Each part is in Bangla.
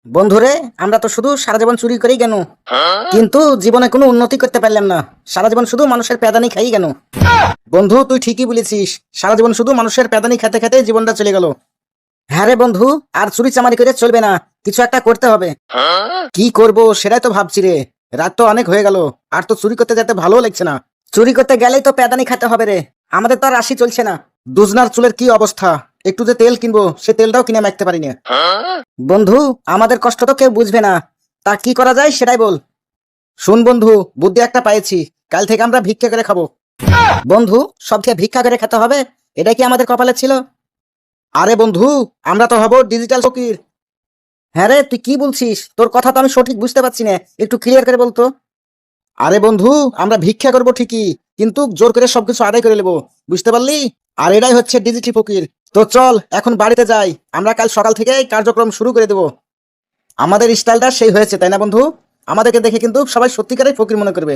বন্ধুরে, আমরা তো শুধু সারা জীবন চুরি করেই গেল, কিন্তু জীবনে কোনো উন্নতি করতে পারলাম না। সারা জীবন শুধু মানুষের প্যাদানি খাই গেল। বন্ধু, তুই ঠিকই বলেছিস, সারা জীবন শুধু মানুষের প্যাদানি খেতে খেতে জীবনটা চলে গেল। হ্যাঁ রে বন্ধু, আর চুরি চামারি করে চলবে না, কিছু একটা করতে হবে। কি করব সেটাই তো ভাবছি রে। রাত তো অনেক হয়ে গেল, আর তো চুরি করতে যেতে ভালো লাগছে না। চুরি করতে গেলেই তো প্যাদানি খেতে হবে রে, আমাদের তো আর রাশি চলছে না। দুজনার চুলের কি অবস্থা, একটু যে তেল কিনবো সে তেলটাও কিনে মাখতে পারি না। বন্ধু, আমাদের কষ্ট তো কেউ বুঝবে না, তা কি করা যায় সেটাই বল। শুন বন্ধু, বুদ্ধি একটা পাইছি, কাল থেকে আমরা ভিক্ষা করে খাবো। বন্ধু, সবকে ভিক্ষা করে খেতে হবে, এটা কি আমাদের কপালে ছিল? আরে বন্ধু, আমরা তো হব ডিজিটাল ফকির। হ্যাঁ রে, তুই কি বলছিস? তোর কথা তো আমি সঠিক বুঝতে পারছি না, একটু ক্লিয়ার করে বলতো। আরে বন্ধু, আমরা ভিক্ষা করবো ঠিকই, কিন্তু জোর করে সবকিছু আদায় করে নেবো, বুঝতে পারলি? আর এটাই হচ্ছে ডিজিটাল ফকির। তো চল এখন বাড়িতে যাই, আমরা কাল সকাল থেকে কার্যক্রম শুরু করে দেবো। আমাদের স্টাইলটা সেই হয়েছে, তাই না বন্ধু? আমাদেরকে দেখে কিন্তু সবাই সত্যিকারের ফকির মনে করবে।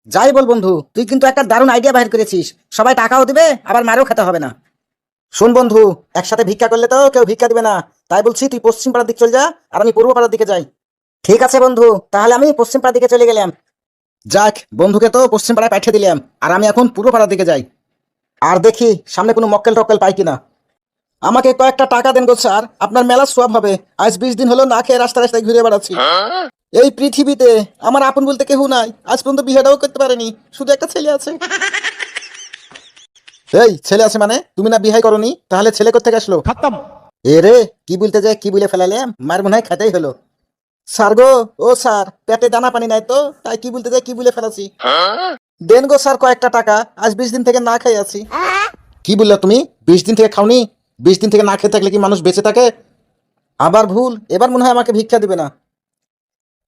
যাই বল বন্ধু, তুই কিন্তু একটা দারুণ আইডিয়া বাহির করেছিস, সবাই টাকাও দিবে আবার মারও খেতে হবে না। শোন বন্ধু, একসাথে ভিক্ষা করলে তো কেউ ভিক্ষা দিবে না, তাই বলছি তুই পশ্চিম পাড়ার দিকে চল যা, আর আমি পূর্ব পাড়ার দিকে যাই। ঠিক আছে বন্ধু, তাহলে আমি পশ্চিম পাড়ার দিকে চলে গেলাম। যাক, বন্ধুকে তো পশ্চিম পাড়ায় পাঠিয়ে দিলাম, আর আমি এখন পূর্ব পাড়ার দিকে যাই। আর দেখি সামনে কোনো মক্কেল টক্কেল পাই কিনা। আমাকে কয়েকটা টাকা দেন গো স্যার, আপনার মেলা সোয়াব হবে। আজ 20 দিন হলো না খেয়ে রাস্তায় রাস্তায় ঘুরে বেড়াচ্ছি। এই পৃথিবীতে আমার আপন বলতে কেউ নাই, আজ পর্যন্ত বিয়েটাও করতে পারেনি, শুধু একটা ছেলে আছে। এই ছেলে আছে মানে তুমি না বিয়ে করনি, তাহলে ছেলে কোথেকে আসলো? खत्म। এ রে, কি বলতে যায় কি বলে ফেলালাম, মার মনে হয় খেতেই হলো। স্যার গো, ও স্যার, পেটে দানা পানি নাই তো, তাই কি বলতে যায় কি বলে ফেলাছি। দেন গো স্যার কয়েকটা টাকা, আজ 20 দিন থেকে না খেয়ে আছি। কি বললা তুমি? 20 দিন থেকে খাওনি? 20 দিন থেকে না খেয়ে থাকলে কি মানুষ বেঁচে থাকে? আবার ভুল, এবার মনে হয় আমাকে ভিক্ষা দিবে না।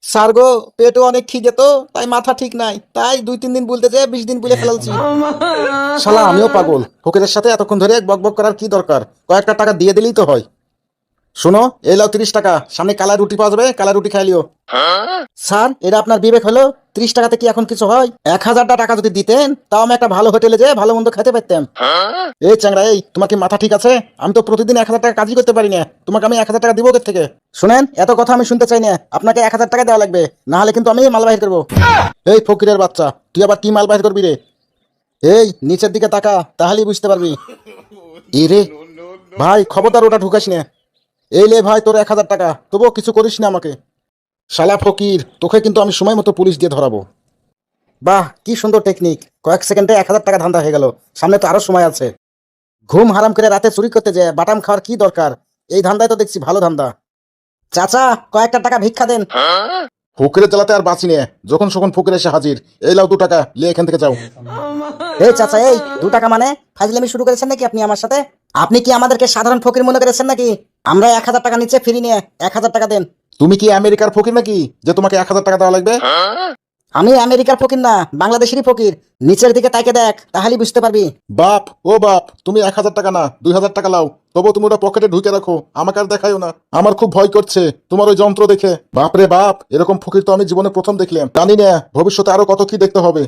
স্যার গো, পেটও অনেক খিদে তো, তাই মাথা ঠিক নাই, তাই 2-3 দিন বলতে যে 20 দিন বলে ফেলালছি। শালা আমিও পাগল, ফকিরের সাথে এতক্ষণ ধরে বক বক করার কি দরকার, কয়েকটা টাকা দিয়ে দিলেই তো হয়। শোনো, এই লাও 30 টাকা, সামনে কালা রুটি পাওয়া যাবে, কালা রুটি খাই লিও। স্যার, এটা আপনার বিবেক হলো? 30 টাকাতে কি এখন কিছু হয়? 1000টা টাকা যদি দিতেন, তাও আমি একটা ভালো হোটেলে যেয়ে ভালো মন্দ খেতে পারতাম। এই চ্যাংরা, এই তোমার কি মাথা ঠিক আছে? আমি তো প্রতিদিন 1000 টাকা কাজই করতে পারি না, তোমাকে আমি 1000 টাকা দিব কোথা থেকে? শুনেন, এত কথা আমি শুনতে চাই না, আপনাকে 1000 টাকা দেওয়া লাগবে, না হলে কিন্তু আমি মাল বাহির করবো। এই ফকিরের বাচ্চা, তুই আবার কি মাল বাহির করবি রে? এই নিচের দিকে তাকা, তাহলেই বুঝতে পারবি। এ রে ভাই, খবরদার ওটা ঢুকাস না। এই লে ভাই তোর 1000 টাকা, তবুও কিছু করিস না আমাকে। শালা ফকির, তোকে কিন্তু আমি সময় মতো পুলিশ দিয়ে ধরাবো। বাহ, কি সুন্দর টেকনিক, কয়েক সেকেন্ডে 1000 টাকা ধান্দা হয়ে গেল, সামনে তো আরো সময় আছে। ঘুম হারাম করে রাতে চুরি করতে যায় বাটাম খাওয়ার কি দরকার, এই ধান্দায় তো দেখছি ভালো ধান্দা। চাচা, কয়েকটা টাকা ভিক্ষা দেন। ফকিরের জ্বালাতে আর বাঁচি নে, যখন সখন ফকির এসে হাজির। এই লাও 2 টাকা, লিয়ে এখান থেকে যাও। এই চাচা, এই 2 টাকা মানে ফাজলামি শুরু করেছেন নাকি আপনি আমার সাথে? আপনি কি আমাদেরকে সাধারণ ফকির মনে করেছেন নাকি? আমরা 1000 টাকা নিচে ফিরি নিয়ে 1000 টাকা দেন। তুমি কি আমেরিকার ফকির নাকি যে তোমাকে 1000 টাকা দেওয়া লাগবে? আমি আমেরিকার ফকির না, বাংলাদেশেরই ফকির। নিচের দিকে তাকে দেখ, তাহলেই বুঝতে পারবি। বাপ ও বাপ, তুমি 1000 টাকা না 2000 টাকা লাও, তবু তুমি ওটা পকেটে ঢুকে রাখো, আমাকে আর দেখাইও না। আমার খুব ভয় করছে তোমার ওই যন্ত্র দেখে। বাপ রে বাপ, এরকম ফকির তো আমি জীবনে প্রথম দেখলাম, জানি না ভবিষ্যতে আরো কত কি দেখতে হবে।